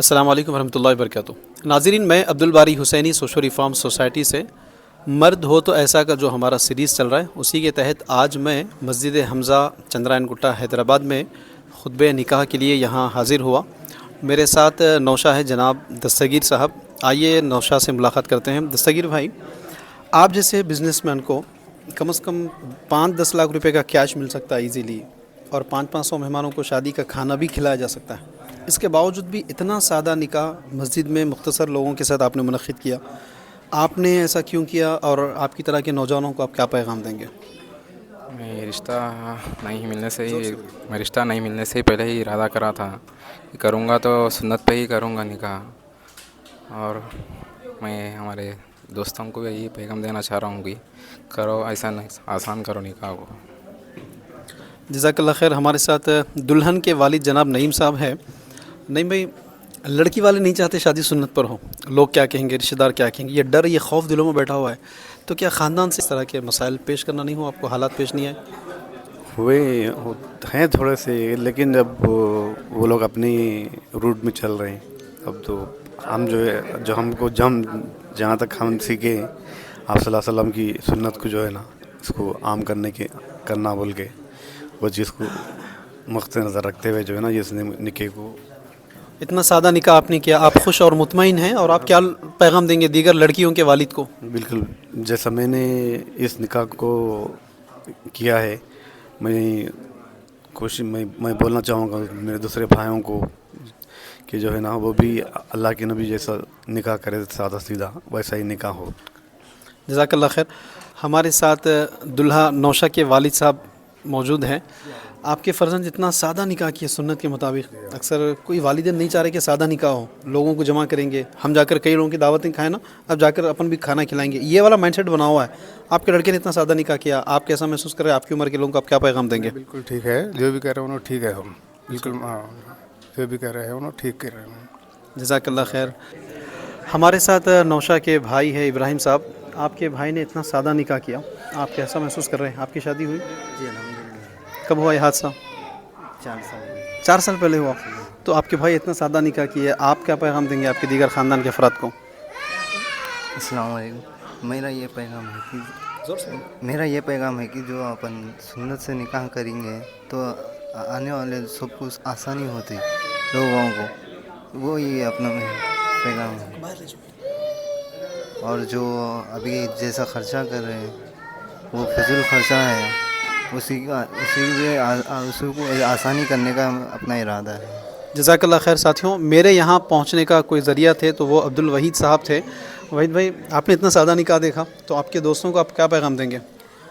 السلام علیکم ورحمۃ اللہ وبرکاتہ. ناظرین، میں عبدالباری حسینی سوشل ریفارم سوسائٹی سے مرد ہو تو ایسا کا جو ہمارا سیریز چل رہا ہے اسی کے تحت آج میں مسجد حمزہ چندرائن گٹا حیدرآباد میں خطبہ نکاح کے لیے یہاں حاضر ہوا. میرے ساتھ نوشا ہے جناب دستگیر صاحب. آئیے نوشا سے ملاقات کرتے ہیں. دستگیر بھائی، آپ جیسے بزنس مین کو کم از کم 5-10 لاکھ روپے کا کیش مل سکتا ہے ایزیلی، اور 500 مہمانوں کو شادی کا کھانا بھی کھلایا جا سکتا ہے. اس کے باوجود بھی اتنا سادہ نکاح مسجد میں مختصر لوگوں کے ساتھ آپ نے منعقد کیا. آپ نے ایسا کیوں کیا، اور آپ کی طرح کے نوجوانوں کو آپ کیا پیغام دیں گے؟ میں رشتہ نہیں ملنے سے پہلے ہی ارادہ کرا تھا کہ کروں گا تو سنت پہ ہی کروں گا نکاح. اور میں ہمارے دوستوں کو یہی پیغام دینا چاہ رہا ہوں کہ کرو، ایسا نہیں، آسان کرو نکاح کو. جزاک اللہ خیر. ہمارے ساتھ دلہن کے والد جناب نعیم صاحب ہیں. نعیم بھائی، لڑکی والے نہیں چاہتے شادی سنت پر ہو، لوگ کیا کہیں گے، رشتہ دار کیا کہیں گے، یہ ڈر، یہ خوف دلوں میں بیٹھا ہوا ہے. تو کیا خاندان سے اس طرح کے مسائل پیش کرنا نہیں ہو آپ کو، حالات پیش نہیں آئے؟ ہوئے ہیں تھوڑے سے، لیکن جب وہ لوگ اپنی روٹ میں چل رہے ہیں، اب تو ہم جو ہے، جو ہم کو جہاں تک ہم سیکھے آپ صلی اللہ علیہ وسلم کی سنت کو جو ہے نا، اس کو عام کرنا بول کے، وہ چیز کو مقصد نظر رکھتے ہوئے جو ہے نا، اس نے نکاح کو اتنا سادہ نکاح آپ نے کیا، آپ خوش اور مطمئن ہیں، اور آپ کیا پیغام دیں گے دیگر لڑکیوں کے والد کو؟ بالکل جیسا میں نے اس نکاح کو کیا ہے، میں بولنا چاہوں گا میرے دوسرے بھائیوں کو کہ جو ہے نا، وہ بھی اللہ کے نبی جیسا نکاح کرے، سادہ سیدھا ویسا ہی نکاح ہو. جزاک اللہ خیر. ہمارے ساتھ دلہا نوشا کے والد صاحب موجود ہیں. آپ کے فرزند اتنا سادہ نکاح کیے سنت کے مطابق. اکثر کوئی والدین نہیں چاہ رہے کہ سادہ نکاح ہو، لوگوں کو جمع کریں گے، ہم جا کر کئی لوگوں کی دعوتیں کھائیں نا، اب جا کر اپن بھی کھانا کھلائیں گے، یہ والا مائنڈ سیٹ بنا ہوا ہے. آپ کے لڑکے نے اتنا سادہ نکاح کیا، آپ کیسا محسوس کر رہے ہیں؟ آپ کی عمر کے لوگوں کو آپ کیا پیغام دیں گے؟ بالکل ٹھیک ہے، جو بھی کہہ رہے ہیں انہوں ٹھیک ہے. ہم بالکل جو بھی کہہ رہے ہیں انہوں ٹھیک کہہ رہے ہیں. جزاک اللہ خیر. ہمارے ساتھ نوشا کے بھائی ہے ابراہیم صاحب. آپ کے بھائی نے اتنا سادہ نکاح کیا، آپ کیسا محسوس کر رہے ہیں؟ آپ کی شادی ہوئی؟ جی الحمدللہ. کب ہوا یہ حادثہ؟ 4 سال. 4 سال پہلے ہوا. تو آپ کے بھائی اتنا سادہ نکاح کیا، آپ کیا پیغام دیں گے آپ کے دیگر خاندان کے افراد کو؟ السلام علیکم. میرا یہ پیغام ہے کہ جو اپن سنت سے نکاح کریں گے تو آنے والے سب کچھ آسانی ہوتی لوگوں کو، وہ یہ اپنا پیغام ہے. اور جو ابھی جیسا خرچہ کر رہے ہیں وہ فضول خرچہ ہے، اسی کو آسانی کرنے کا اپنا ارادہ ہے. جزاک اللہ خیر. ساتھیوں، میرے یہاں پہنچنے کا کوئی ذریعہ تھے تو وہ عبدالوحید صاحب تھے. وحید بھائی، آپ نے اتنا سادہ نکاح دیکھا تو آپ کے دوستوں کو آپ کیا پیغام دیں گے؟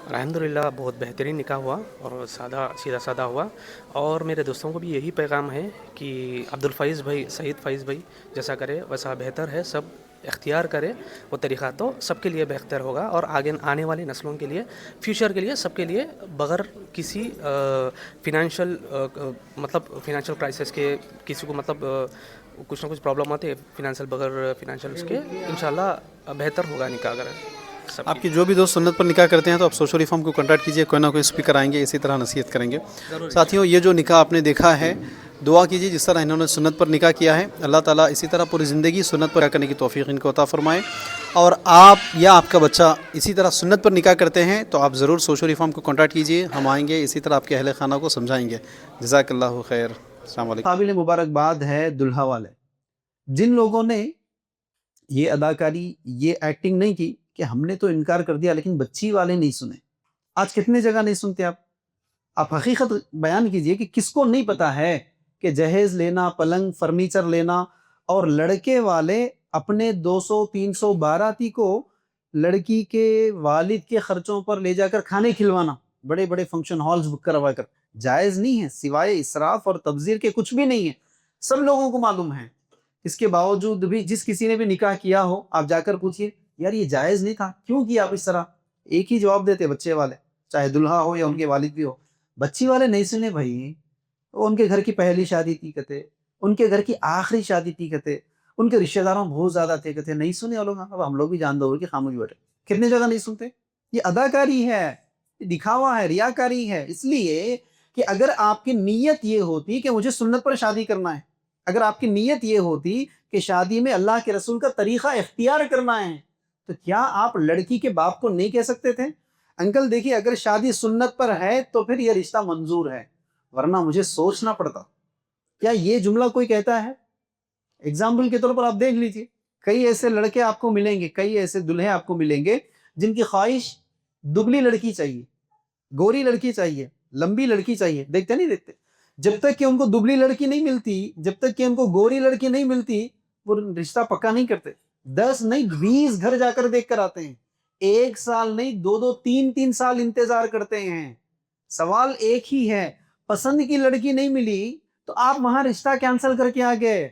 الحمدللہ بہت بہترین نکاح ہوا اور سیدھا سادہ ہوا. اور میرے دوستوں کو بھی یہی پیغام ہے کہ عبدالفیض بھائی، سعید فیض بھائی جیسا کرے ویسا بہتر ہے. سب اختیار کرے وہ طریقہ تو سب کے لیے بہتر ہوگا، اور آنے والی نسلوں کے لیے، فیوچر کے لیے، سب کے لیے، بغیر کسی فائنینشیل کرائسس کے، کسی کو کچھ نہ کچھ پرابلم آتے فائنینشیل، بغیر فائنینشیل اس کے انشاءاللہ بہتر ہوگا نکاح اگر سب. آپ کے جو بھی دوست سنت پر نکاح کرتے ہیں تو آپ سوشل ریفارم کو کنٹیکٹ کیجیے، کوئی نہ کوئی اسپیکر آئیں گے، اسی طرح نصیحت کریں گے. ساتھیوں، یہ جو نکاح آپ نے دیکھا ہے، دعا کیجیے جس طرح انہوں نے سنت پر نکاح کیا ہے، اللہ تعالیٰ اسی طرح پوری زندگی سنت پر کرنے کی توفیق ان کو عطا فرمائے. اور آپ یا آپ کا بچہ اسی طرح سنت پر نکاح کرتے ہیں تو آپ ضرور سوشل ریفارم کو کنٹیکٹ کیجیے، ہم آئیں گے، اسی طرح آپ کے اہل خانہ کو سمجھائیں گے. جزاک اللہ خیر. السلام علیکم. قابل مبارکباد ہے دلہا والے، جن لوگوں نے یہ اداکاری، یہ ایکٹنگ نہیں کی کہ ہم نے تو انکار کر دیا لیکن بچی والے نہیں سنے. آج کتنے جگہ نہیں سنتے آپ حقیقت بیان کیجئے کہ کس کو نہیں پتا ہے کہ جہیز لینا، پلنگ، فرنیچر لینا، اور لڑکے والے اپنے 200-300 باراتی کو لڑکی کے والد کے خرچوں پر لے جا کر کھانے کھلوانا، بڑے بڑے فنکشن ہالز بک کروا کر، جائز نہیں ہے، سوائے اسراف اور تبذیر کے کچھ بھی نہیں ہے، سب لوگوں کو معلوم ہے. اس کے باوجود بھی جس کسی نے بھی نکاح کیا ہو، آپ جا کر پوچھئے یار یہ جائز نہیں تھا، کیوں کیا آپ اس طرح؟ ایک ہی جواب دیتے بچے والے، چاہے دلہا ہو یا ان کے والد بھی ہو. بچی والے نہیں سنے بھائی. ان کے گھر کی پہلی شادی تھی کہتے، ان کے گھر کی آخری شادی تھی کہتے، ان کے رشتہ داروں بہت زیادہ تھے کہتے، نہیں سنے وہ لوگ. اب ہم لوگ بھی جان دو کہ خاموش بیٹھے. کتنے جگہ نہیں سنتے؟ یہ اداکاری ہے، دکھاوا ہے، ریاکاری ہے. اس لیے کہ اگر آپ کی نیت یہ ہوتی کہ مجھے سنت پر شادی کرنا ہے، اگر آپ کی نیت یہ ہوتی کہ شادی میں اللہ کے رسول کا طریقہ اختیار کرنا ہے تو کیا آپ لڑکی کے باپ کو نہیں کہہ سکتے تھے انکل دیکھیے اگر شادی سنت پر ہے تو پھر یہ رشتہ منظور ہے، ورنہ مجھے سوچنا پڑتا؟ کیا یہ جملہ کوئی کہتا ہے؟ اگزامپل کے طور پر آپ دیکھ لیجیے، کئی ایسے لڑکے آپ کو ملیں گے، کئی ایسے دلہے آپ کو ملیں گے جن کی خواہش دبلی لڑکی چاہیے، گوری لڑکی چاہیے، لمبی لڑکی چاہیے، دیکھتے نہیں دیکھتے؟ جب تک کہ ان کو دبلی لڑکی نہیں ملتی، جب تک کہ ان کو گوری لڑکی نہیں ملتی، وہ رشتہ پکا نہیں کرتے۔ 10 نہیں 20 گھر جا کر دیکھ کر آتے ہیں، 1 سال نہیں 2 3 سال انتظار کرتے ہیں۔ سوال ایک ہی ہے، پسند کی لڑکی نہیں ملی تو آپ وہاں رشتہ کینسل کر کے آ گئے۔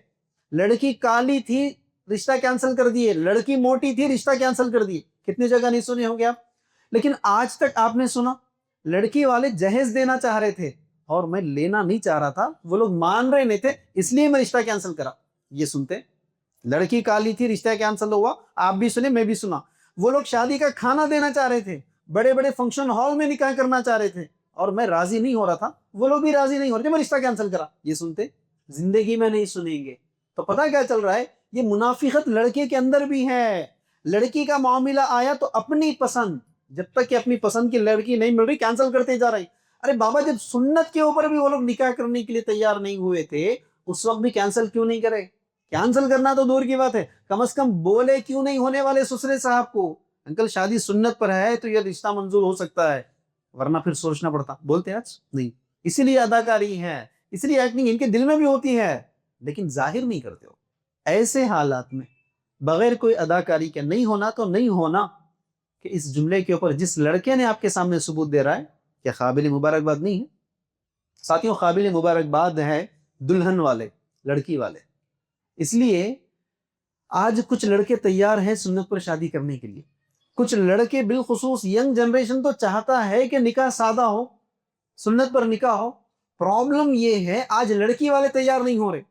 لڑکی کالی تھی رشتہ کینسل کر دیے، لڑکی موٹی تھی رشتہ کینسل کر دیے۔ کتنی جگہ نہیں سنے ہوں گے آپ، لیکن آج تک آپ نے سنا لڑکی والے جہیز دینا چاہ رہے تھے اور میں لینا نہیں چاہ رہا تھا، وہ لوگ مان رہے نہیں تھے اس لیے میں رشتہ کینسل کرا؟ یہ سنتے؟ لڑکی کالی تھی رشتہ کینسل ہوا، آپ بھی سنے میں بھی سنا۔ وہ لوگ شادی کا کھانا دینا چاہ رہے تھے، بڑے بڑے فنکشن ہال میں نکاح کرنا چاہ رہے تھے اور میں راضی نہیں ہو رہا تھا، وہ لوگ بھی راضی نہیں ہو رہے تھے، میں رشتہ کینسل کرا۔ یہ سنتے؟ زندگی میں نہیں سنیں گے۔ تو پتہ کیا چل رہا ہے؟ یہ منافقت لڑکے کے اندر بھی ہے۔ لڑکی کا معاملہ آیا تو اپنی پسند، جب تک کہ اپنی پسند کی لڑکی نہیں مل رہی کینسل کرتے جا رہے ہیں۔ ارے بابا جب سنت کے اوپر بھی وہ لوگ نکاح کرنے کے لیے تیار نہیں ہوئے تھے اس وقت بھی کینسل کیوں نہیں کرے؟ کینسل کرنا تو دور کی بات ہے، کم از کم بولے کیوں نہیں ہونے والے سسرے صاحب کو انکل شادی سنت پر ہے تو یہ رشتہ منظور ہو سکتا ہے، ورنہ پھر سوچنا پڑتا۔ بولتے آج نہیں، اسی لیے اداکاری ہے، اس لیے ایکٹنگ ان کے دل میں بھی ہوتی ہے لیکن ظاہر نہیں کرتے ہو۔ ایسے حالات میں بغیر کوئی اداکاری کے نہیں ہونا تو نہیں ہونا کہ اس جملے کے اوپر جس لڑکے نے آپ کے سامنے ثبوت دے رہا ہے کیا قابل مبارکباد نہیں ہے؟ ساتھیوں قابل مبارکباد ہے دلہن والے، لڑکی والے۔ اس لیے آج کچھ لڑکے تیار ہیں سنت پر شادی کرنے کے لیے، کچھ لڑکے بالخصوص ینگ جنریشن تو چاہتا ہے کہ نکاح سادہ ہو، سنت پر نکاح ہو۔ پرابلم یہ ہے آج لڑکی والے تیار نہیں ہو رہے،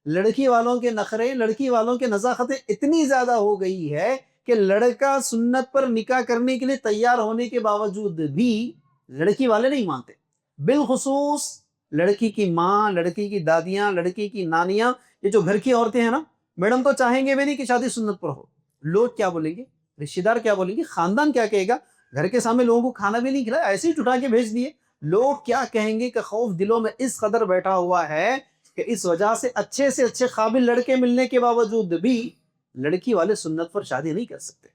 لڑکی والوں کے نخرے، لڑکی والوں کے نزاکتیں اتنی زیادہ ہو گئی ہے کہ لڑکا سنت پر نکاح کرنے کے لیے تیار ہونے کے باوجود بھی لڑکی والے نہیں مانتے۔ بالخصوص لڑکی کی ماں، لڑکی کی دادیاں، لڑکی کی نانیاں، یہ جو گھر کی عورتیں ہیں نا، میڈم تو چاہیں گے بھی نہیں کہ شادی سنت پر ہو۔ لوگ کیا بولیں گے، رشتہ دار کیا بولیں گے، خاندان کیا کہے گا، گھر کے سامنے لوگوں کو کھانا بھی نہیں کھلایا، ایسے ہی ٹھٹا کے بھیج دیے، لوگ کیا کہیں گے کا خوف دلوں میں اس قدر بیٹھا ہوا ہے کہ اس وجہ سے اچھے قابل لڑکے ملنے کے باوجود بھی لڑکی والے سنت پر شادی نہیں کر سکتے۔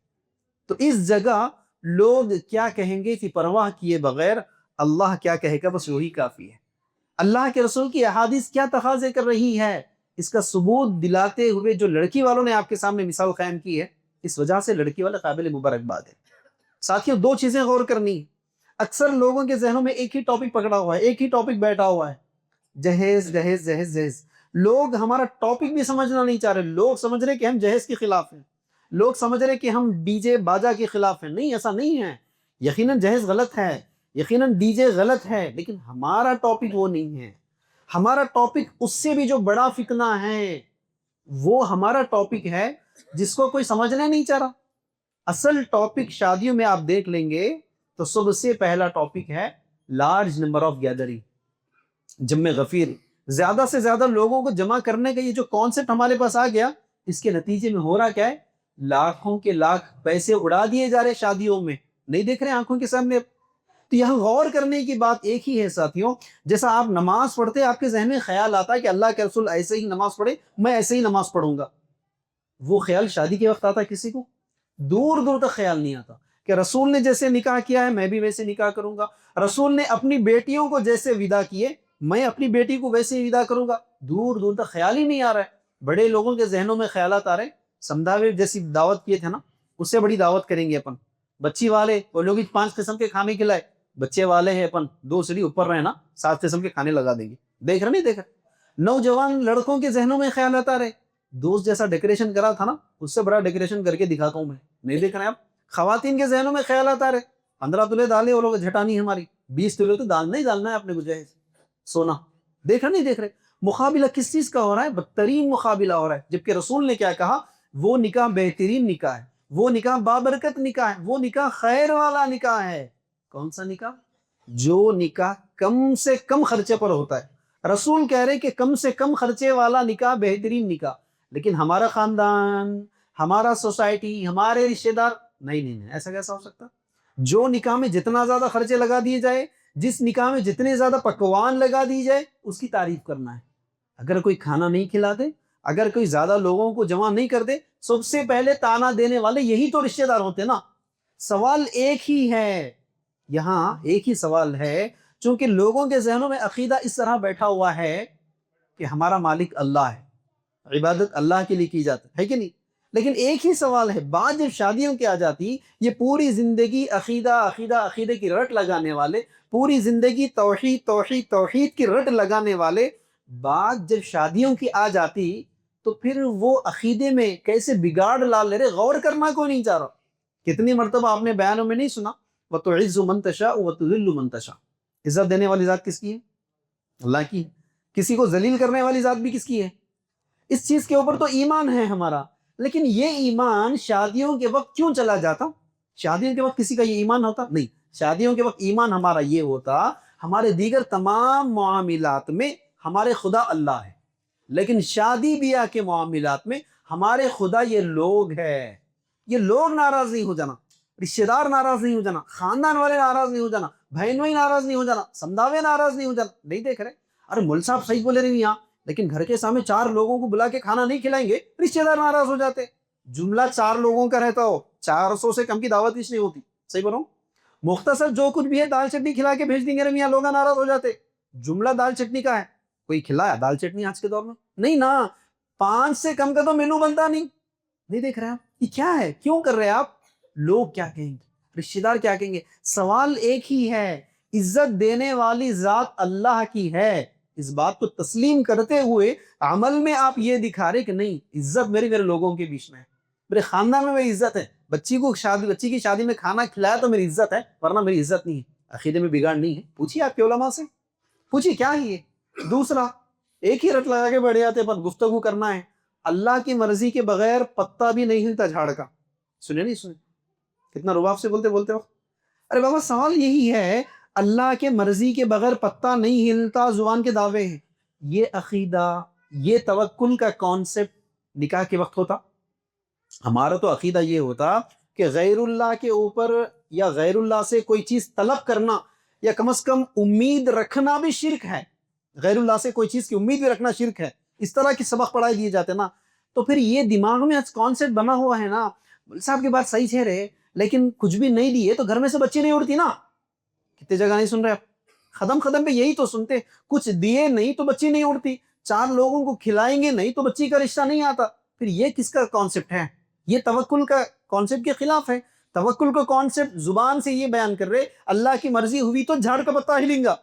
تو اس جگہ لوگ کیا کہیں گے کی پرواہ کیے بغیر اللہ کیا کہے گا بس وہی کافی ہے۔ اللہ کے رسول کی احادیث کیا تقاضے کر رہی ہے اس کا ثبوت دلاتے ہوئے جو لڑکی والوں نے آپ کے سامنے مثال قائم کی ہے، اس وجہ سے لڑکی والے قابل مبارکباد ہے۔ ساتھیوں 2 چیزیں غور کرنی ہے۔ اکثر لوگوں کے ذہنوں میں ایک ہی ٹاپک پکڑا ہوا ہے، ایک ہی ٹاپک بیٹھا ہوا ہے، جہیز جہیز جہیز جہیز۔ لوگ ہمارا ٹاپک بھی سمجھنا نہیں چاہ رہے، لوگ سمجھ رہے کہ ہم جہیز کے خلاف ہیں، لوگ سمجھ رہے کہ ہم ڈی جے باجا کے خلاف ہیں۔ نہیں، ایسا نہیں ہے، یقیناً جہیز غلط ہے، یقیناً ڈی جے غلط ہے، لیکن ہمارا ٹاپک وہ نہیں ہے۔ ہمارا ٹاپک اس سے بھی جو بڑا فتنہ ہے وہ ہمارا ٹاپک ہے جس کو کوئی سمجھنا نہیں چاہ رہا۔ اصل ٹاپک شادیوں میں آپ دیکھ لیں گے تو سب سے پہلا ٹاپک ہے لارج نمبر آف گیدرنگ، جمع غفیر، زیادہ سے زیادہ لوگوں کو جمع کرنے کا یہ جو کانسیپٹ ہمارے پاس آ گیا، اس کے نتیجے میں ہو رہا کیا ہے، لاکھوں کے لاکھ پیسے اڑا دیے جا رہے شادیوں میں، نہیں دیکھ رہے آنکھوں کے سامنے۔ تو یہاں غور کرنے کی بات ایک ہی ہے ساتھیوں، جیسا آپ نماز پڑھتے آپ کے ذہن میں خیال آتا ہے کہ اللہ کے رسول ایسے ہی نماز پڑھے، میں ایسے ہی نماز پڑھوں گا، وہ خیال شادی کے وقت آتا کسی کو؟ دور دور تک خیال نہیں آتا کہ رسول نے جیسے نکاح کیا ہے میں بھی ویسے نکاح کروں گا، رسول نے اپنی بیٹیوں کو جیسے ودا کیے میں اپنی بیٹی کو ویسے ہی ودا کروں گا۔ دور دور تک خیال ہی نہیں آ رہا ہے۔ بڑے لوگوں کے ذہنوں میں خیالات آ رہے ہیں، سمدھاوے جیسی دعوت کیے تھے نا، اس سے بڑی دعوت کریں گے اپن، بچی والے وہ لوگ 5 قسم کے کھانے کھلائے، بچے والے ہیں اپن 2 سیڑھی اوپر رہے نا 7 قسم کے کھانے لگا دیں گے۔ دیکھ رہے نہیں دیکھ رہے؟ نوجوان لڑکوں کے ذہنوں میں خیالات آ رہے، دوست جیسا ڈیکوریشن کرا تھا نا اس سے بڑا ڈیکوریشن کر کے دکھاتا ہوں میں، نہیں دیکھ رہے آپ؟ خواتین کے ذہنوں میں خیالات آ رہے، 15 تولے ڈالے وہ لوگ جھٹانی ہماری، 20 تولے تو ڈالنا ہی ڈالنا ہے اپنے کو جہیز سونا۔ دیکھ رہے نہیں دیکھ رہے؟ مقابلہ کس چیز کا ہو رہا ہے؟ بدترین مقابلہ ہو رہا ہے، جبکہ رسول نے کیا کہا، وہ نکاح بہترین نکاح ہے، وہ نکاح بابرکت نکاح ہے، وہ نکاح خیر والا نکاح ہے۔ کون سا نکاح؟ جو نکاح کم سے کم خرچے پر ہوتا ہے۔ رسول کہہ رہے کہ کم سے کم خرچے والا نکاح بہترین نکاح، لیکن ہمارا خاندان، ہمارا سوسائٹی، ہمارے رشتے دار نہیں، ایسا کیسا ہو سکتا؟ جو نکاح میں جتنا زیادہ خرچے لگا دیے جائے، جس نکاح میں جتنے زیادہ پکوان لگا دی جائے، اس کی تعریف کرنا ہے۔ اگر کوئی کھانا نہیں کھلا دے، اگر کوئی زیادہ لوگوں کو جمع نہیں کر دے، سب سے پہلے تانا دینے والے یہی تو رشتے دار ہوتے نا۔ سوال ایک ہی ہے، یہاں ایک ہی سوال ہے، چونکہ لوگوں کے ذہنوں میں عقیدہ اس طرح بیٹھا ہوا ہے کہ ہمارا مالک اللہ ہے، عبادت اللہ کے لیے کی جاتی ہے کہ نہیں؟ لیکن ایک ہی سوال ہے، بات جب شادیوں کی آ جاتی، یہ پوری زندگی عقیدے کی رٹ لگانے والے، پوری زندگی توحید کی رٹ لگانے والے، بات جب شادیوں کی آ جاتی تو پھر وہ عقیدے میں کیسے بگاڑ لا لے رہے، غور کرنا کوئی نہیں چاہ رہا۔ کتنی مرتبہ آپ نے بیانوں میں نہیں سنا، وَتُعِزُّ مَن تَشَاءُ وَتُذِلُّ مَن تَشَاءُ، عزت دینے والی ذات کس کی ہے؟ اللہ کی۔ کسی کو ذلیل کرنے والی ذات بھی کس کی ہے؟ اس چیز کے اوپر تو ایمان ہے ہمارا، لیکن یہ ایمان شادیوں کے وقت کیوں چلا جاتا؟ شادیوں کے وقت کسی کا یہ ایمان ہوتا؟ نہیں، شادیوں کے وقت ایمان ہمارا یہ ہوتا، ہمارے دیگر تمام معاملات میں ہمارے خدا اللہ ہے، لیکن شادی بیاہ کے معاملات میں ہمارے خدا یہ لوگ ہے۔ یہ لوگ ناراض نہیں ہو جانا، رشتہ دار ناراض نہیں ہو جانا، خاندان والے ناراض نہیں ہو جانا، بہن بھائی ناراض نہیں ہو جانا، سمداوے ناراض نہیں ہو جانا، نہیں دیکھ رہے؟ ارے مول صاحب صحیح بولے رہے یہاں، لیکن گھر کے سامنے 4 لوگوں کو بلا کے کھانا نہیں کھلائیں گے، رشتہ دار ناراض ہو جاتے۔ جملہ 4 لوگوں کا رہتا ہو، 400 سے کم کی دعوت اس نہیں ہوتی، صحیح بولوں؟ مختصر جو کچھ بھی ہے دال چٹنی کھلا کے بھیج دیں گے، میاں لوگ ناراض ہو جاتے۔ جملہ دال چٹنی کا ہے، کوئی کھلایا دال چٹنی آج کے دور میں؟ نہیں نا، 5 سے کم کا تو مینو بنتا نہیں دیکھ رہے آپ؟ یہ کیا ہے؟ کیوں کر رہے آپ؟ لوگ کیا کہیں گے، رشتہ دار کیا کہیں گے؟ سوال ایک ہی ہے، عزت دینے والی ذات اللہ کی ہے، اس بات کو تسلیم کرتے ہوئے عمل میں آپ یہ دکھا رہے کہ نہیں، عزت میرے لوگوں کے بیچ میں ہے، میرے خاندان میں میری عزت ہے، بچی کی شادی میں کھانا کھلایا تو میری عزت ہے، ورنہ میری عزت نہیں ہے، عقیدے میں بگاڑ نہیں ہے۔ پوچھیے آپ کے علماء سے، پوچھیے کیا ہے یہ۔ دوسرا، ایک ہی رٹ لگا کے بیٹھ جاتے، پر گفتگو کرنا ہے، اللہ کی مرضی کے بغیر پتا بھی نہیں ہلتا جھاڑ کا۔ سنے نہیں سنے؟ کتنا رباب سے بولتے وقت، ارے بابا سوال یہی ہے، اللہ کے مرضی کے بغیر پتا نہیں ہلتا، زبان کے دعوے ہیں۔ یہ عقیدہ، یہ توکل کا کانسیپٹ نکاح کے وقت ہوتا؟ ہمارا تو عقیدہ یہ ہوتا کہ غیر اللہ کے اوپر یا غیر اللہ سے کوئی چیز طلب کرنا یا کم از کم امید رکھنا بھی شرک ہے، غیر اللہ سے کوئی چیز کی امید بھی رکھنا شرک ہے۔ اس طرح کے سبق پڑھائے دیے جاتے نا، تو پھر یہ دماغ میں کانسیپٹ بنا ہوا ہے نا، صاحب کی بات صحیح ہے رہے، لیکن کچھ بھی نہیں دیے تو گھر میں سے بچی نہیں اڑتی نا۔ کتنے جگہ نہیں سن رہے آپ؟ قدم پہ یہی تو سنتے، کچھ دیے نہیں تو بچی نہیں اڑتی، 4 لوگوں کو کھلائیں گے نہیں تو بچی کا رشتہ نہیں آتا۔ پھر یہ کس کا کانسیپٹ ہے؟ یہ توکل کا کانسیپٹ کے خلاف ہے۔ توکل کا کانسیپٹ زبان سے یہ بیان کر رہے اللہ کی مرضی ہوئی تو جھاڑ کا پتا ہلیں گا،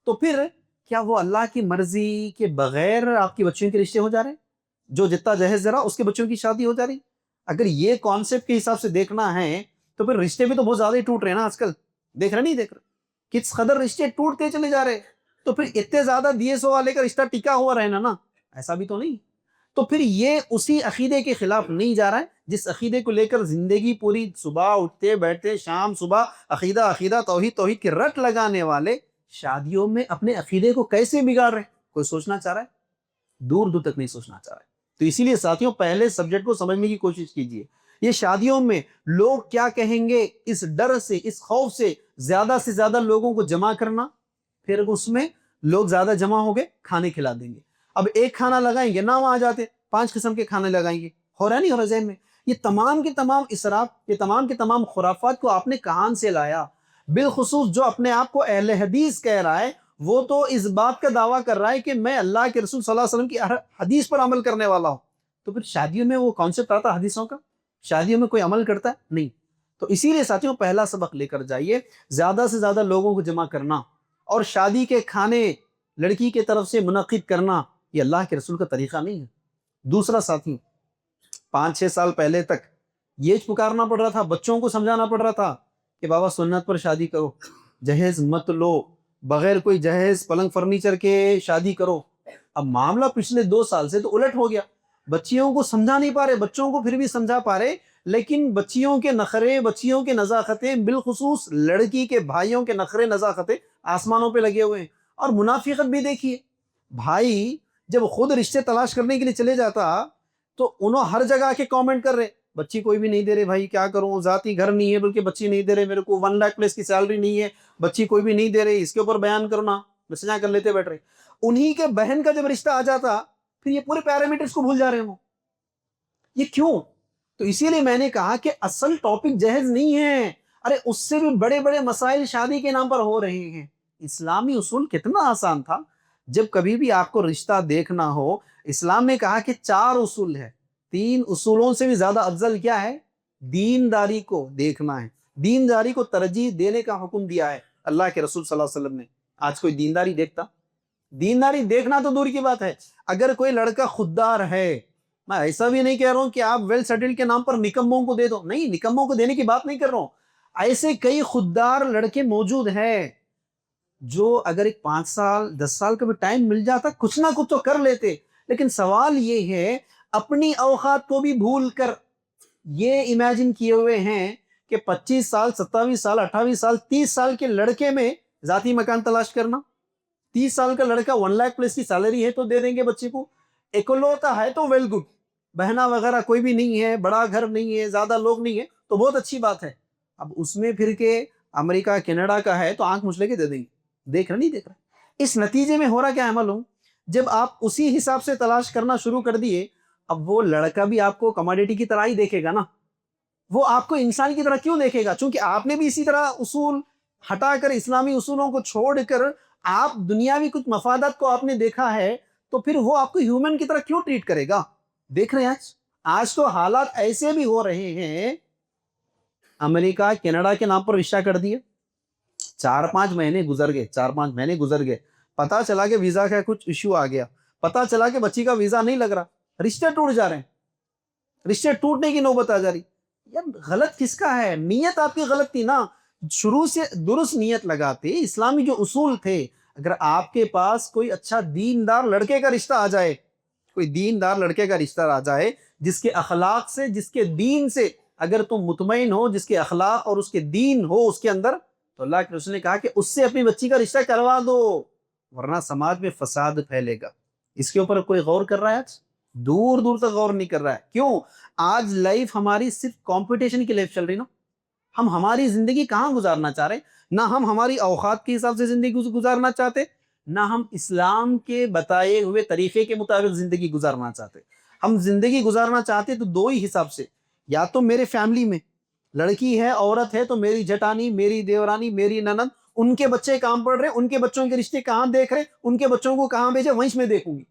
تو پھر کیا وہ اللہ کی مرضی کے بغیر آپ کی بچیوں کے رشتے ہو جا رہے ہیں؟ جو جتنا جہیز ذرا اس کے بچوں کی شادی ہو جا رہی؟ اگر یہ کانسیپٹ کے حساب سے دیکھنا ہے تو پھر رشتے بھی تو بہت زیادہ ہی ٹوٹ رہے ہیں نا آج کل، دیکھ رہے نہیں دیکھ رہے کس قدر رشتے ٹوٹتے چلے جا رہے، تو پھر اتنے زیادہ دیے سو والے کا رشتہ ٹکا ہوا رہنا نا، ایسا بھی تو نہیں۔ تو پھر یہ اسی عقیدے کے خلاف نہیں جا رہا ہے جس عقیدے کو لے کر زندگی پوری صبح اٹھتے بیٹھتے شام صبح عقیدہ توحید کی رٹ لگانے والے شادیوں میں اپنے عقیدے کو کیسے بگاڑ رہے؟ کوئی سوچنا چاہ رہا ہے؟ دور تک نہیں سوچنا چاہ رہا ہے۔ تو اسی لیے ساتھیوں پہلے سبجیکٹ کو سمجھنے کی کوشش کیجئے۔ یہ شادیوں میں لوگ کیا کہیں گے، اس ڈر سے، اس خوف سے زیادہ لوگوں کو جمع کرنا، پھر اس میں لوگ زیادہ جمع ہو گئے کھانے کھلا دیں گے۔ اب ایک کھانا لگائیں گے، نام آ جاتے 5 قسم کے کھانے لگائیں گے، ہو رہا نہیں ہو رہا ذہن میں؟ یہ تمام کے تمام اسراف، یہ تمام کے تمام خرافات کو آپ نے کہاں سے لایا؟ بالخصوص جو اپنے آپ کو اہل حدیث کہہ رہا ہے، وہ تو اس بات کا دعویٰ کر رہا ہے کہ میں اللہ کے رسول صلی اللہ علیہ وسلم کی حدیث پر عمل کرنے والا ہوں، تو پھر شادیوں میں وہ کانسیپٹ آتا حدیثوں کا؟ شادیوں میں کوئی عمل کرتا ہے؟ نہیں۔ تو اسی لیے ساتھیوں پہلا سبق لے کر جائیے، زیادہ سے زیادہ لوگوں کو جمع کرنا اور شادی کے کھانے لڑکی کے طرف سے منعقد کرنا، یہ اللہ کے رسول کا طریقہ نہیں ہے۔ دوسرا ساتھی، 5-6 سال پہلے تک یہ پکارنا پڑ رہا تھا، بچوں کو سمجھانا پڑ رہا تھا کہ بابا سنت پر شادی کرو، جہیز مت لو، بغیر کوئی جہیز پلنگ فرنیچر کے شادی کرو۔ اب معاملہ پچھلے 2 سال سے تو الٹ ہو گیا، بچیوں کو سمجھا نہیں پا رہے، بچوں کو پھر بھی سمجھا پا رہے، لیکن بچیوں کے نخرے، بچیوں کے نزاکتیں، بالخصوص لڑکی کے بھائیوں کے نخرے نزاکتیں آسمانوں پہ لگے ہوئے ہیں۔ اور منافقت بھی دیکھیے، بھائی جب خود رشتے تلاش کرنے کے لیے چلے جاتا تو انہوں ہر جگہ آ کے کامنٹ کر رہے بچی کوئی بھی نہیں دے رہے بھائی کیا کروں, ذاتی گھر نہیں ہے بلکہ بچی نہیں دے رہے, میرے کو 1 لاکھ پلس کی سیلری نہیں ہے, بچی کوئی بھی نہیں دے رہے, اس کے اوپر بیان کرنا میسجاں کر لیتے بیٹھ رہے. انہی کے بہن کا جب رشتہ آ جاتا پھر یہ پورے پیرامیٹرز کو بھول جا رہے ہوں. یہ کیوں؟ تو اسی لیے میں نے کہا کہ اصل ٹاپک جہیز نہیں ہے, ارے اس سے بھی بڑے بڑے مسائل شادی کے نام پر ہو رہے ہیں. اسلامی اصول کتنا آسان تھا. جب کبھی بھی آپ کو رشتہ دیکھنا ہو, اسلام نے کہا کہ 4 اصول ہے, 3 اصولوں سے بھی زیادہ افضل کیا ہے؟ دینداری کو دیکھنا ہے. دینداری کو ترجیح دینے کا حکم دیا ہے اللہ کے رسول صلی اللہ علیہ وسلم نے. آج کوئی دینداری دیکھتا؟ دینداری دیکھنا تو دور کی بات ہے. اگر کوئی لڑکا خوددار ہے, میں ایسا بھی نہیں کہہ رہا ہوں کہ آپ ویل سیٹلڈ کے نام پر نکموں کو دے دو, نہیں, نکموں کو دینے کی بات نہیں کر رہا ہوں. ایسے کئی خوددار لڑکے موجود ہیں جو اگر ایک 5 سال 10 سال کا بھی ٹائم مل جاتا کچھ نہ کچھ تو کر لیتے. لیکن سوال یہ ہے اپنی اوقات کو بھی بھول کر یہ امیجن کیے ہوئے ہیں کہ 25 سال 27 سال 28 سال 30 سال کے لڑکے میں ذاتی مکان تلاش کرنا. 30 سال کا لڑکا 1 لاکھ پلس کی سیلری ہے تو دے دیں گے بچے کو, اکلوتا ہے تو ویل گڈ, بہنا وغیرہ کوئی بھی نہیں ہے, بڑا گھر نہیں ہے, زیادہ لوگ نہیں ہے تو بہت اچھی بات ہے. اب اس میں پھر کہ امریکہ کینیڈا کا ہے تو آنکھ مچھ لے کے دے دیں گے, دیکھ رہا نہیں دیکھ رہا. اس نتیجے میں ہو رہا کیا ہے معلوم, جب آپ اسی حساب سے تلاش کرنا شروع کر دیے, اب وہ لڑکا بھی آپ کو کموڈیٹی کی طرح ہی دیکھے گا نا. وہ آپ کو انسان کی طرح کیوں دیکھے گا؟ چونکہ آپ نے بھی اسی طرح اصول ہٹا کر اسلامی اصولوں کو چھوڑ کر آپ دنیاوی کچھ مفادات کو آپ نے دیکھا ہے, تو پھر وہ آپ کو ہیومن کی طرح کیوں ٹریٹ کرے گا؟ دیکھ رہے ہیں آج تو حالات ایسے بھی ہو رہے ہیں. امریکہ کینیڈا کے نام پر رشتہ کر دیے, 4-5 مہینے گزر گئے, 4-5 مہینے گزر گئے, پتا چلا کہ ویزا کا کچھ ایشو آ گیا, پتا چلا کہ بچی کا ویزا نہیں لگ رہا, رشتے ٹوٹ جا رہے ہیں. رشتے ٹوٹنے کی نوبت آ جا رہی. یار غلط کس کا ہے؟ نیت آپ کی غلط تھی نا. شروع سے درست نیت لگاتے, اسلامی جو اصول تھے, اگر آپ کے پاس کوئی اچھا دیندار لڑکے کا رشتہ آ جائے, کوئی دیندار لڑکے کا رشتہ آ جائے جس کے اخلاق سے جس کے دین سے اگر تم مطمئن ہو, جس کے اخلاق اور اس کے دین ہو اس کے اندر, تو اللہ کے رسول نے کہا کہ اس سے اپنی بچی کا رشتہ کروا دو, ورنہ سماج میں فساد پھیلے گا. اس کے اوپر کوئی غور کر رہا ہے؟ آج دور دور تک غور نہیں کر رہا ہے. کیوں؟ آج لائف ہماری صرف کمپٹیشن کی لائف چل رہی نا. ہم ہماری زندگی کہاں گزارنا چاہ رہے ہیں؟ نہ ہم ہماری اوقات کے حساب سے زندگی گزارنا چاہتے, نہ ہم اسلام کے بتائے ہوئے طریقے کے مطابق زندگی گزارنا چاہتے. ہم زندگی گزارنا چاہتے تو 2 ہی حساب سے, یا تو میرے فیملی میں لڑکی ہے عورت ہے تو میری جٹانی, میری دیورانی, میری ننند, ان کے بچے کہاں پڑھ رہے, ان کے بچوں کے رشتے کہاں دیکھ رہے, ان کے بچوں کو کہاں بھیجے, وہیں میں دیکھوں گی.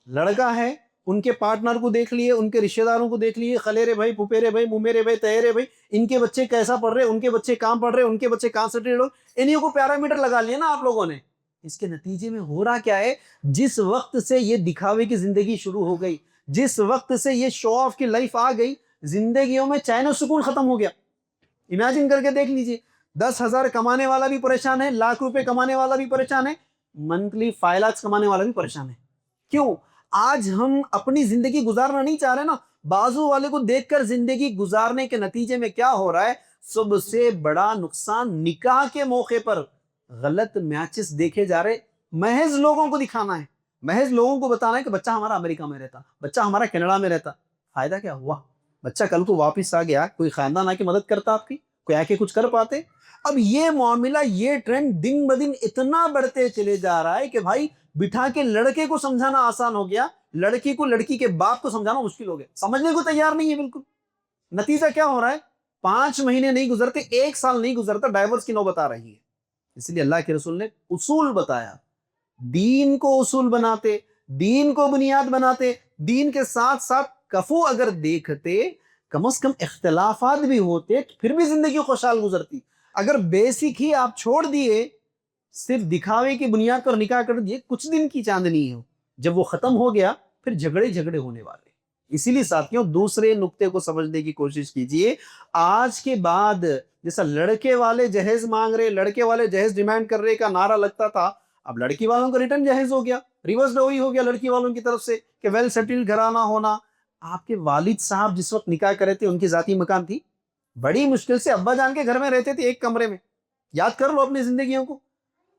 لڑکا ہے ان کے پارٹنر کو دیکھ لیے, ان کے رشتہ داروں کو دیکھ لیے, خلیرے بھائی, پھپھیرے بھائی, ممیرے بھائی, تہرے بھائی, ان کے بچے کیسا پڑھ رہے, ان کے بچے کہاں پڑھ رہے, ان کے بچے کہاں سیٹلڈ ہو, انہیں کو پیرامیٹر لگا لیا نا آپ لوگوں نے. اس کے نتیجے میں ہو رہا کیا ہے, جس وقت سے یہ دکھاوے کی زندگی شروع ہو گئی, جس وقت سے یہ شو آف کی لائف آ گئی, زندگیوں میں چین و سکون ختم ہو گیا. امیجن کر کے دیکھ لیجئے, 10,000 کمانے والا بھی پریشان ہے, لاکھ روپے کمانے والا بھی پریشان ہے, منتھلی 5 لاکھ کمانے والا بھی پریشان ہے. کیوں؟ آج ہم اپنی زندگی گزارنا نہیں چاہ رہے نا. بازو والے کو دیکھ کر زندگی گزارنے کے نتیجے میں کیا ہو رہا ہے؟ سب سے بڑا نقصان, نکاح کے موقع پر غلط میچز دیکھے جا رہے. محض لوگوں کو دکھانا ہے, محض لوگوں کو بتانا ہے کہ بچہ ہمارا امریکہ میں رہتا, بچہ ہمارا کینیڈا میں رہتا. فائدہ کیا ہوا؟ بچہ کل کو واپس آ گیا, کوئی خاندان آ کے مدد کرتا آپ کی, کوئی آ کے کچھ کر پاتے؟ اب یہ معاملہ, یہ ٹرینڈ دن بدن اتنا بڑھتے چلے جا رہا ہے کہ بھائی بٹھا کے لڑکے کو سمجھانا آسان ہو گیا, لڑکی کو لڑکی کے باپ کو سمجھانا مشکل ہو گیا. سمجھنے کو تیار نہیں ہے بالکل. نتیجہ کیا ہو رہا ہے؟ 5 مہینے نہیں گزرتے, 1 سال نہیں گزرتا, ڈائیورس کی نوبت آ رہی ہے. اس لیے اللہ کے رسول نے اصول بتایا, دین کو اصول بناتے, دین کو بنیاد بناتے, دین کے ساتھ ساتھ کفو اگر دیکھتے, کم از کم اختلافات بھی ہوتے, پھر بھی زندگی خوشحال گزرتی. اگر بیسک ہی آپ چھوڑ دیے, صرف دکھاوے کی بنیاد پر نکاح کر دیے, کچھ دن کی چاندنی ہو, جب وہ ختم ہو گیا پھر جھگڑے ہونے والے. اسی لیے ساتھیوں دوسرے نقطے کو سمجھنے کی کوشش کیجئے. آج کے بعد جیسا لڑکے والے جہیز مانگ رہے, لڑکے والے جہیز ڈیمانڈ کر رہے کا نعرہ لگتا تھا, اب لڑکی والوں کا ریٹرن جہیز ہو گیا, ریورس ڈوئی ہو گیا لڑکی والوں کی طرف سے کہ ویل سیٹلڈ گھرانہ ہونا. آپ کے والد صاحب جس وقت نکاح کرے تھے ان کی ذاتی مکان تھی, بڑی مشکل سے ابا جان کے گھر میں رہتے تھے ایک کمرے میں. یاد کر لو اپنی زندگیوں کو.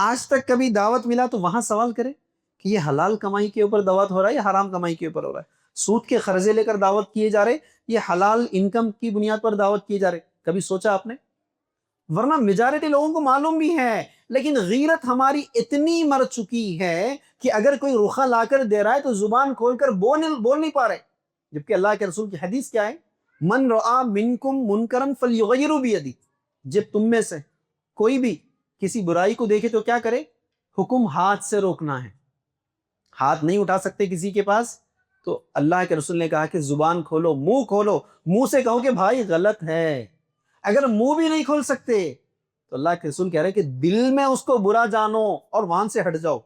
آج تک کبھی دعوت ملا تو وہاں سوال کرے کہ یہ حلال کمائی کے اوپر دعوت ہو رہا ہے یا حرام کمائی کے اوپر ہو رہا ہے؟ سود کے قرضے لے کر دعوت کیے جا رہے یہ حلال انکم کی بنیاد پر دعوت کیے جا رہے؟ کبھی سوچا آپ نے؟ ورنہ میجارٹی لوگوں کو معلوم بھی ہے، لیکن غیرت ہماری اتنی مر چکی ہے کہ اگر کوئی رخا لا کر دے رہا ہے تو زبان کھول کر بول نہیں پا رہے، جبکہ اللہ کے رسول کی حدیث کیا ہے؟ من رعا منکم منکرن فلیغیروا بیدی، جب تم میں سے کوئی بھی کسی برائی کو دیکھے تو کیا کرے؟ حکم ہاتھ سے روکنا ہے۔ ہاتھ نہیں اٹھا سکتے کسی کے پاس تو اللہ کے رسول نے کہا کہ زبان کھولو، منہ سے کہو کہ بھائی غلط ہے۔ اگر منہ بھی نہیں کھول سکتے تو اللہ کے رسول کہہ رہے کہ دل میں اس کو برا جانو اور وہاں سے ہٹ جاؤ۔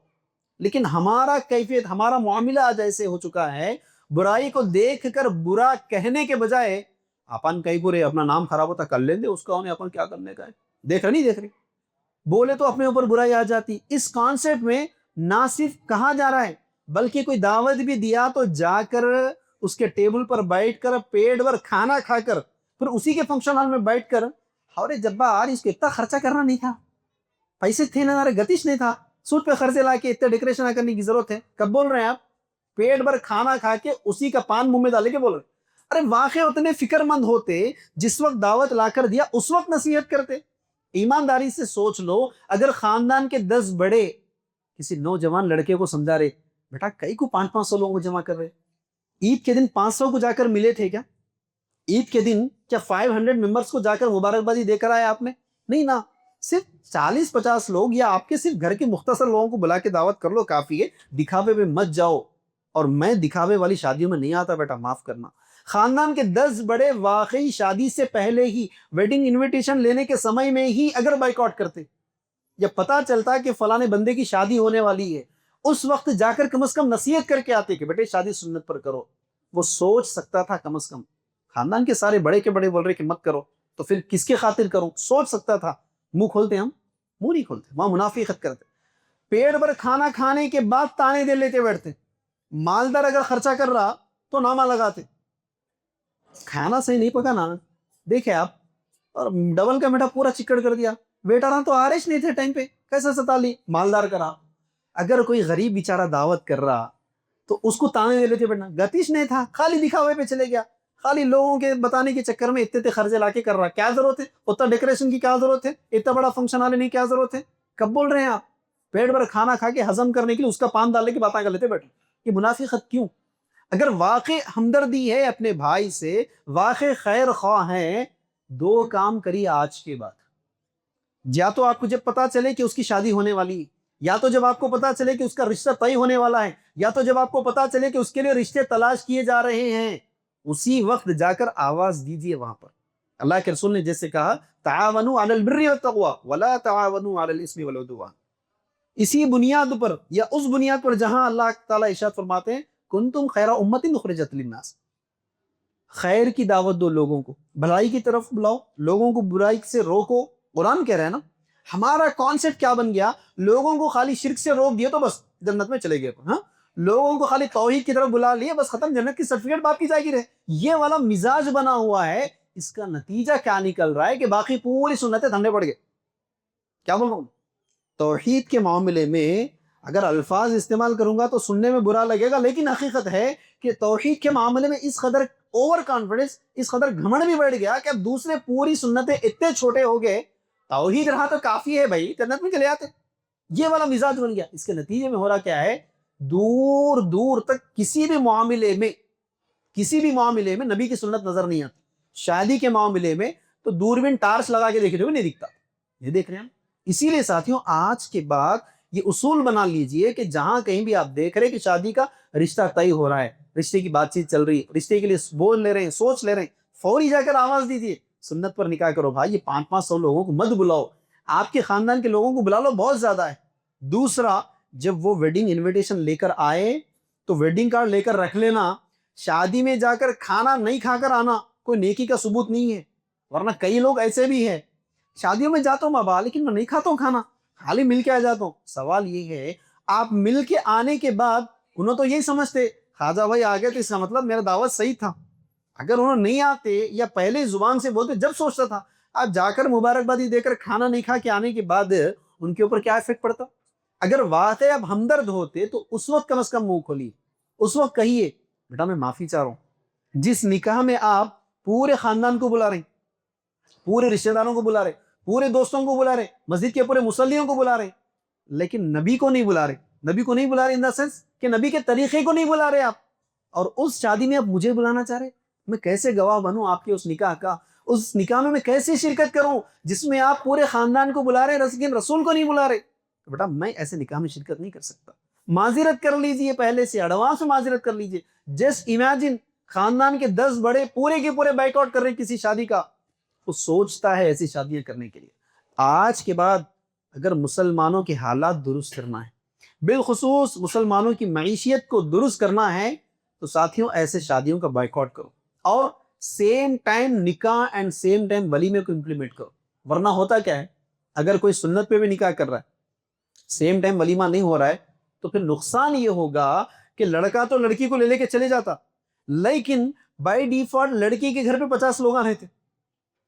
لیکن ہمارا کیفیت، ہمارا معاملہ آج ایسے ہو چکا ہے، برائی کو دیکھ کر برا کہنے کے بجائے اپن کئی برے اپنا نام خراب ہوتا کر لیں دے، اس کا انہیں اپن کیا کرنے کا ہے، دیکھ رہے بولے تو اپنے اوپر برائی آ جاتی۔ اس کانسیپٹ میں نہ صرف کہا جا رہا ہے بلکہ کوئی دعوت بھی دیا تو جا کر اس کے ٹیبل پر بیٹھ کر پیٹ بھر کھانا کھا کر پھر اسی کے فنکشن ہال میں بیٹھ کر ارے جبار اس کو اتنا خرچہ کرنا نہیں تھا، پیسے تھے نہ گتش نہیں تھا، سود پہ خرچے لا کے اتنے ڈیکوریشن کرنے کی ضرورت ہے؟ کب بول رہے ہیں آپ؟ پیٹ بھر کھانا کھا کے اسی کا پان منہ میں ڈالے کے بول رہے ہیں۔ ارے واقع اتنے فکر مند ہوتے، جس وقت دعوت لا کر دیا اس وقت نصیحت کرتے۔ ایمانداری سے سوچ لو، اگر خاندان کے 10 بڑے کسی نوجوان لڑکے کو سمجھا رہے بیٹا کئی کو 500 لوگوں کو جمع کر رہے، عید کے دن 500 کو جا کر ملے تھے کیا؟ عید کے دن کیا 500 ممبرس کو جا کر مبارکبادی دے کر آئے آپ نے؟ نہیں نا، صرف 40-50 لوگ یا آپ کے صرف گھر کے مختصر لوگوں کو بلا کے دعوت کر لو، کافی ہے۔ دکھاوے پہ مت جاؤ، اور میں دکھاوے والی شادیوں میں نہیں آتا بیٹا، معاف کرنا۔ خاندان کے 10 بڑے واقعی شادی سے پہلے ہی ویڈنگ انویٹیشن لینے کے سمے میں ہی اگر بائیکاٹ کرتے، یا پتا چلتا کہ فلانے بندے کی شادی ہونے والی ہے، اس وقت جا کر کم از کم نصیحت کر کے آتے کہ بیٹے شادی سنت پر کرو، وہ سوچ سکتا تھا کم از کم۔ خاندان کے سارے بڑے کے بڑے بول رہے کہ مت کرو تو پھر کس کے خاطر کروں؟ سوچ سکتا تھا۔ منہ کھولتے ہم؟ منہ نہیں کھولتے، وہاں منافقت کرتے، پیٹ بھر کھانا کھانے کے بعد تانے دے لیتے بیٹھتے۔ مالدار اگر خرچہ کر رہا تو نامہ لگاتے، کھانا صحیح نہیں پکا نا، دیکھے آپ، اور ڈبل کا میٹھا پورا چکڑ کر دیا۔ ویٹر تو آرش نہیں تھے ٹائم پہ، کیسا ستا لی مالدار کرا۔ اگر کوئی غریب بیچارہ دعوت کر رہا تو اس کو تانے دے لیتے بیٹھنا، گتیش نہیں تھا، خالی دکھاوے پہ چلے گیا، خالی لوگوں کے بتانے کے چکر میں اتنے خرچے لا کے کر رہا۔ کیا ضرورت ہے اتنا ڈیکوریشن کی؟ کیا ضرورت ہے اتنا بڑا فنکشن ہال نہیں؟ کیا ضرورت ہے؟ کب بول رہے ہیں آپ؟ پیٹ بھر کھانا کھا کے ہضم کرنے کے لیے اس کا پان ڈالنے کی باتیں کر لیتے بیٹھے، یہ منافقت کیوں؟ اگر واقع ہمدردی ہے اپنے بھائی سے، واقع خیر خواہ ہیں، 2 کام کریے آج کے بعد۔ یا تو آپ کو جب پتا چلے کہ اس کی شادی ہونے والی ہے، یا تو جب آپ کو پتا چلے کہ اس کا رشتہ طے ہونے والا ہے، یا تو جب آپ کو پتا چلے کہ اس کے لیے رشتے تلاش کیے جا رہے ہیں، اسی وقت جا کر آواز دیجیے وہاں پر۔ اللہ کے رسول نے جیسے کہا تعاونوا علی البر والتقوی ولا تعاونوا علی الاسم والعدوان، اسی بنیاد پر یا اس بنیاد پر جہاں اللہ تعالیٰ ارشاد فرماتے ہیں کنتم خیر امت اخرجت للناس، خیر کی دعوت دو، لوگوں کو بھلائی کی طرف بلاؤ، لوگوں کو برائی سے روکو۔ قرآن کہہ رہے ہیں نا، ہمارا کانسیپٹ کیا بن گیا؟ لوگوں کو خالی شرک سے روک دیے تو بس جنت میں چلے گئے، ہاں، لوگوں کو خالی توحید کی طرف بلا لیے بس ختم، جنت کی سرٹیفکیٹ باپ کی جائے گی رہے۔ یہ والا مزاج بنا ہوا ہے، اس کا نتیجہ کیا نکل رہا ہے کہ باقی پوری سنتیں دھندے پڑ گئے۔ کیا بول رہا ہوں؟ توحید کے معاملے میں اگر الفاظ استعمال کروں گا تو سننے میں برا لگے گا، لیکن حقیقت ہے کہ توحید کے معاملے میں اس قدر اوور کانفیڈنس، اس قدر گھمنڈ بھی بیٹھ گیا کہ اب دوسرے پوری سنتیں اتنے چھوٹے ہو گئے، توحید رہا تو کافی ہے بھائی، جنت میں چلے آتے۔ یہ والا مزاج بن گیا۔ اس کے نتیجے میں ہو رہا کیا ہے؟ دور دور تک کسی بھی معاملے میں نبی کی سنت نظر نہیں آتی۔ شادی کے معاملے میں تو دوربین ٹارچ لگا کے دیکھتے ہوئے نہیں دکھتا، یہ دیکھ رہے ہیں۔ اسی لیے ساتھیوں آج کے بعد یہ اصول بنا لیجئے کہ جہاں کہیں بھی آپ دیکھ رہے کہ شادی کا رشتہ طے ہو رہا ہے، رشتے کی بات چیت چل رہی ہے، رشتے کے لیے بول لے رہے ہیں، سوچ لے رہے ہیں، فوری جا کر آواز دیجیے سنت پر نکاح کرو بھائی۔ یہ 500 لوگوں کو مت بلاؤ، آپ کے خاندان کے لوگوں کو بلا لو، بہت زیادہ ہے۔ دوسرا، جب وہ ویڈنگ انویٹیشن لے کر آئے تو ویڈنگ کارڈ لے کر رکھ لینا۔ شادی میں جا کر کھانا نہیں کھا کر آنا کوئی نیکی کا ثبوت نہیں ہے، ورنہ کئی لوگ ایسے بھی ہیں شادیوں میں جاتا ہوں بابا لیکن میں نہیں کھاتا ہوں کھانا، خالی مل کے آ جاتا ہوں۔ سوال یہ ہے آپ مل کے آنے کے بعد انہوں تو یہی سمجھتے خواجہ بھائی آ گئے تو اس کا مطلب میرا دعوت صحیح تھا۔ اگر انہوں نہیں آتے یا پہلے زبان سے بولتے، جب سوچتا تھا، آپ جا کر مبارکبادی دے کر کھانا نہیں کھا کے آنے کے بعد ان کے اوپر کیا افیکٹ پڑتا. اگر واقعی آپ ہمدرد ہوتے تو اس وقت کم از کم منہ کھولیے, اس وقت کہیے بیٹا میں معافی چاہ رہا ہوں. جس نکاح میں آپ پورے خاندان کو بلا رہے ہیں, پورے رشتہ داروں کو بلا رہے, پورے دوستوں کو بلا رہے, مسجد کے پورے مصلیوں کو بلا رہے, لیکن نبی کو نہیں بلا رہے. نبی کو نہیں بلا رہے ان دا سینس کہ نبی کے طریقے کو نہیں بلا رہے آپ, اور اس شادی میں آپ مجھے بلانا چاہ رہے. میں کیسے گواہ بنوں آپ کے اس نکاح کا؟ اس نکاح میں کیسے شرکت کروں جس میں آپ پورے خاندان کو بلا رہے لیکن رسول کو نہیں بلا رہے؟ تو بیٹا میں ایسے نکاح میں شرکت نہیں کر سکتا. معذرت کر لیجئے, پہلے سے ایڈوانس میں معذرت کر لیجئے. جسٹ امیجن خاندان کے 10 بڑے پورے کے پورے بائک آؤٹ کر رہے ہیں کسی شادی کا. وہ سوچتا ہے ایسی شادیاں کرنے کے لیے. آج کے بعد اگر مسلمانوں کے حالات درست کرنا ہے, بالخصوص مسلمانوں کی معیشت کو درست کرنا ہے, تو ساتھیوں ایسے شادیوں کا بائک آؤٹ کرو اور سیم ٹائم نکاح اینڈ سیم ٹائم ولیمے کو امپلیمنٹ کرو. ورنہ ہوتا کیا ہے, اگر کوئی سنت پہ بھی نکاح کر رہا ہے, سیم ٹائم ولیمہ نہیں ہو رہا ہے, تو پھر نقصان یہ ہوگا کہ لڑکا تو لڑکی کو لے کے چلے جاتا, لیکن بائی ڈیفالٹ لڑکی کے گھر پہ 50 لوگ رہتے,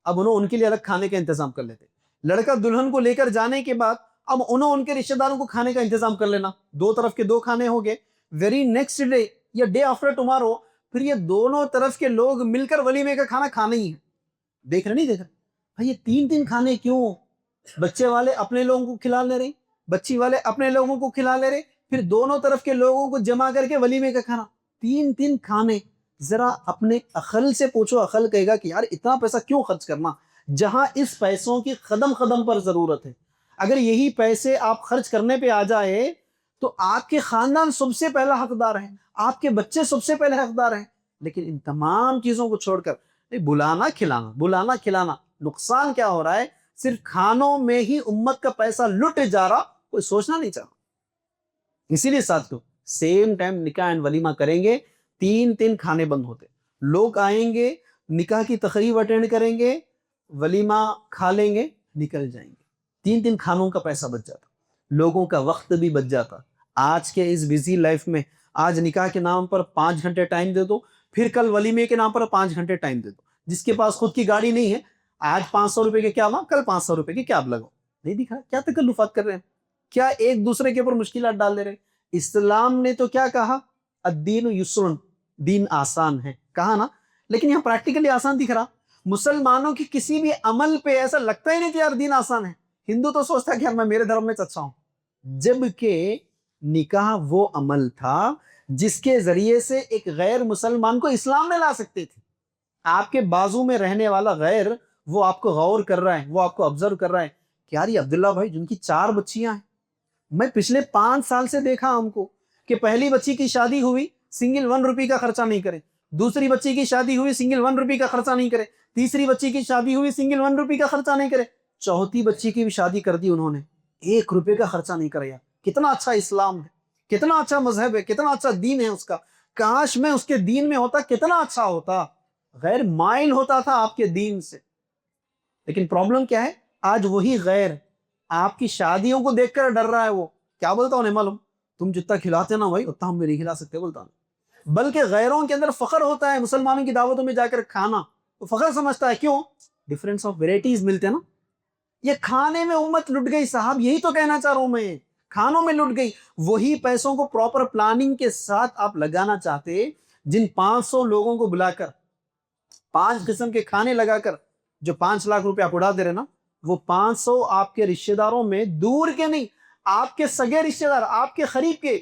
اب انہوں ان کے لیے الگ کھانے کا انتظام کر لیتے. لڑکا دلہن کو لے کر جانے کے بعد اب انہوں ان کے رشتہ داروں کو کھانے کا انتظام کر لینا, 2 طرف کے 2 کھانے ہو گئے. ویری نیکسٹ ڈے یا ڈے آفٹر ٹمارو پھر یہ دونوں طرف کے لوگ مل کر ولیمے کا کھانا کھانا ہی ہے. دیکھ رہے نہیں دیکھ رہے بھائی, یہ 3 کھانے کیوں؟ بچے والے اپنے لوگوں کو کھلا لے رہے, بچی والے اپنے لوگوں کو کھلا لے رہے, پھر دونوں طرف کے لوگوں کو جمع کر کے ولیمے کا کھانا, 3 کھانے. ذرا اپنے عقل سے پوچھو, عقل کہے گا کہ یار اتنا پیسہ کیوں خرچ کرنا جہاں اس پیسوں کی قدم قدم پر ضرورت ہے. اگر یہی پیسے آپ خرچ کرنے پہ آ جائے تو آپ کے خاندان سب سے پہلا حقدار ہیں, آپ کے بچے سب سے پہلے حقدار ہیں. لیکن ان تمام چیزوں کو چھوڑ کر بلانا کھلانا, نقصان کیا ہو رہا ہے؟ صرف کھانوں میں ہی امت کا پیسہ لٹ جا رہا, کوئی سوچنا نہیں چاہا. اسی لیے ساتھیوں سیم ٹائم نکاح اینڈ ولیمہ کریں گے, 3 کھانے بند ہوتے. لوگ آئیں گے, نکاح کی تقریب اٹینڈ کریں گے, ولیمہ کھا لیں گے, نکل جائیں گے. 3 کھانوں کا پیسہ بچ جاتا, لوگوں کا وقت بھی بچ جاتا. آج کے اس بزی لائف میں آج نکاح کے نام پر 5 گھنٹے ٹائم دے دو, پھر کل ولیمے کے نام پر 5 گھنٹے ٹائم دے دو. جس کے پاس خود کی گاڑی نہیں ہے, آج 500 روپے کے کیا کل 500 روپے کے کیب لگو. نہیں دکھا کیا تکلفات کر رہے ہیں, کیا ایک دوسرے کے اوپر مشکلات ڈال دے رہے ہیں. اسلام نے تو کیا کہا, الدین یسر, دین آسان ہے کہا نا, لیکن یہاں پریکٹیکلی آسان دکھ رہا. مسلمانوں کی کسی بھی عمل پہ ایسا لگتا ہی نہیں کہ یار دین آسان ہے. ہندو تو سوچتا ہے کہ یار میں میرے دھرم میں اچھا ہوں, جبکہ نکاح وہ عمل تھا جس کے ذریعے سے ایک غیر مسلمان کو اسلام میں لا سکتے تھے. آپ کے بازو میں رہنے والا غیر وہ آپ کو غور کر رہا ہے, وہ آپ کو آبزرو کر رہا ہے کہ یار یہ عبداللہ بھائی جن کی 4 بچیاں ہیں, میں پچھلے 5 سال سے دیکھا ہم کو کہ پہلی بچی کی شادی ہوئی سنگل 1 روپی کا خرچہ نہیں کرے, دوسری بچی کی شادی ہوئی سنگل 1 روپی کا خرچہ نہیں کرے, تیسری بچی کی شادی ہوئی سنگل 1 روپی کا خرچہ نہیں کرے, چوتھی بچی کی بھی شادی کر دی انہوں نے, 1 روپے کا خرچہ نہیں کرے. کتنا اچھا اسلام ہے, کتنا اچھا مذہب ہے, کتنا اچھا دین ہے اس کا. کاش میں اس کے دین میں ہوتا, کتنا اچھا ہوتا, غیر مائل ہوتا تھا آپ کے دین سے. لیکن پرابلم کیا ہے, آج وہی غیر آپ کی شادیوں کو دیکھ کر ڈر رہا ہے. وہ کیا بولتا انہیں معلوم, تم جتنا کھلاتے نا بھائی اتنا ہم بھی نہیں کھلا سکتے بولتا. بلکہ غیروں کے اندر فخر ہوتا ہے مسلمانوں کی دعوتوں میں جا کر کھانا, وہ فخر سمجھتا ہے. کیوں؟ ڈفرینس آف ویرائٹیز ملتے ہیں نا. یہ کھانے میں امت لٹ گئی صاحب, یہی تو کہنا چاہ رہا ہوں میں, کھانوں میں لٹ گئی. وہی پیسوں کو پراپر پلاننگ کے ساتھ آپ لگانا چاہتے, جن 500 لوگوں کو بلا کر 5 قسم کے کھانے لگا کر جو 5 لاکھ روپے آپ اڑا دے رہے نا, وہ 500 آپ کے رشتہ داروں میں دور کے نہیں, آپ کے سگے رشتہ دار, آپ کے قریب کے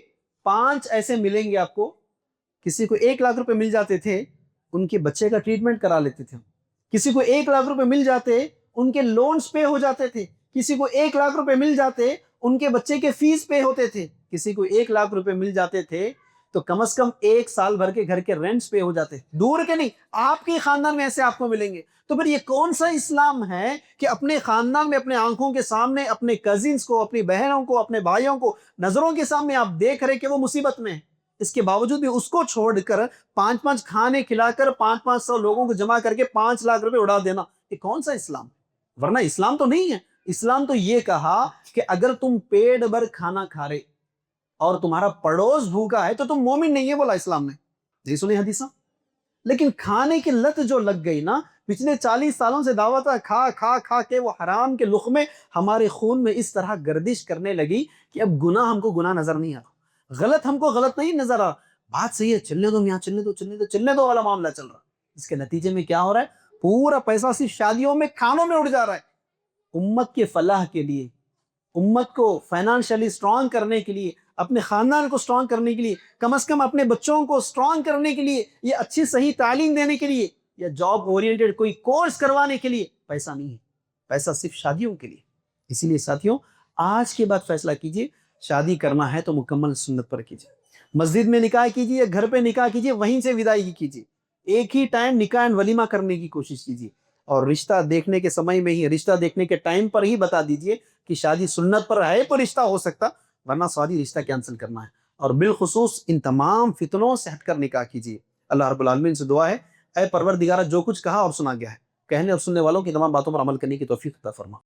5 ایسے ملیں گے آپ کو. کسی کو 1 لاکھ روپے مل جاتے تھے, ان کے بچے کا ٹریٹمنٹ کرا لیتے تھے. کسی کو 1 لاکھ روپے مل جاتے, ان کے لونز پے ہو جاتے تھے. کسی کو 1 لاکھ روپے مل جاتے, ان کے بچے کے فیس پے ہوتے تھے. کسی کو 1 لاکھ روپے مل جاتے تھے تو کم از کم 1 سال بھر کے گھر کے رینٹس پے ہو جاتے. دور کے نہیں, آپ کے خاندان میں ایسے آپ کو ملیں گے. تو پھر یہ کون سا اسلام ہے کہ اپنے خاندان میں اپنے آنکھوں کے سامنے اپنے کزنس کو, اپنی بہنوں کو, اپنے بھائیوں کو نظروں کے سامنے آپ دیکھ رہے کہ وہ مصیبت میں ہیں, اس کے باوجود بھی اس کو چھوڑ کر 5 کھانے کھلا کر 500 لوگوں کو جمع کر کے 5 لاکھ روپے اڑا دینا, یہ کون سا اسلام؟ ورنہ اسلام تو نہیں ہے. اسلام تو یہ کہا کہ اگر تم پیٹ بھر کھانا کھا رہے اور تمہارا پڑوس بھوکا ہے تو تم مومن نہیں ہے, بولا اسلام نے. نہیں سنی حدیثاں, لیکن کھانے کی لت جو لگ گئی نا، پچھلے 40 سالوں سے دعوت کھا کھا کھا کے وہ حرام کے لقمے ہمارے خون میں اس طرح گردش کرنے لگی کہ اب گناہ ہم کو گناہ نظر نہیں آتا، غلط ہم کو غلط نہیں نظر آ رہا، بات صحیح ہے، چلنے دو میاں، چلنے دو والا معاملہ چل رہا۔ اس کے نتیجے میں کیا ہو رہا ہے؟ پورا پیسہ صرف شادیوں میں، کھانوں میں اڑ جا رہا ہے۔ امت کے فلاح کے لیے، امت کو فائنانشلی سٹرونگ کرنے کے لیے، اپنے خاندان کو سٹرونگ کرنے کے لیے، کم از کم اپنے بچوں کو سٹرونگ کرنے کے لیے، یہ اچھی صحیح تعلیم دینے کے لیے، یا جاب اورینٹڈ کوئی کورس کروانے کے لیے پیسہ نہیں ہے، پیسہ صرف شادیوں کے لیے۔ اسی لیے ساتھیوں، آج کے بعد فیصلہ کیجئے، شادی کرنا ہے تو مکمل سنت پر کیجئے، مسجد میں نکاح کیجئے، گھر پہ نکاح کیجئے، وہیں سے وداعی کیجئے، ایک ہی ٹائم نکاح اینڈ ولیمہ کرنے کی کوشش کیجئے، اور رشتہ دیکھنے کے سمے میں ہی، رشتہ دیکھنے کے ٹائم پر ہی بتا دیجئے کہ شادی سنت پر ہے، پر رشتہ ہو سکتا، ورنہ سعودی رشتہ کینسل کرنا ہے۔ اور بالخصوص ان تمام فتنوں سے ہٹ کر نکاح کیجئے۔ اللہ رب العالمین سے دعا ہے، اے پروردگارہ، جو کچھ کہا اور سنا گیا ہے، کہنے اور سننے والوں کی تمام باتوں پر عمل کرنے کی توفیق عطا فرما۔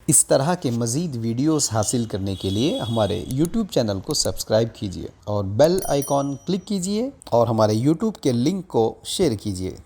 اس طرح کے مزید ویڈیوز حاصل کرنے کے لیے ہمارے یوٹیوب چینل کو سبسکرائب کیجیے اور بیل آئیکن کلک کیجیے اور ہمارے یوٹیوب کے لنک کو شیئر کیجیے۔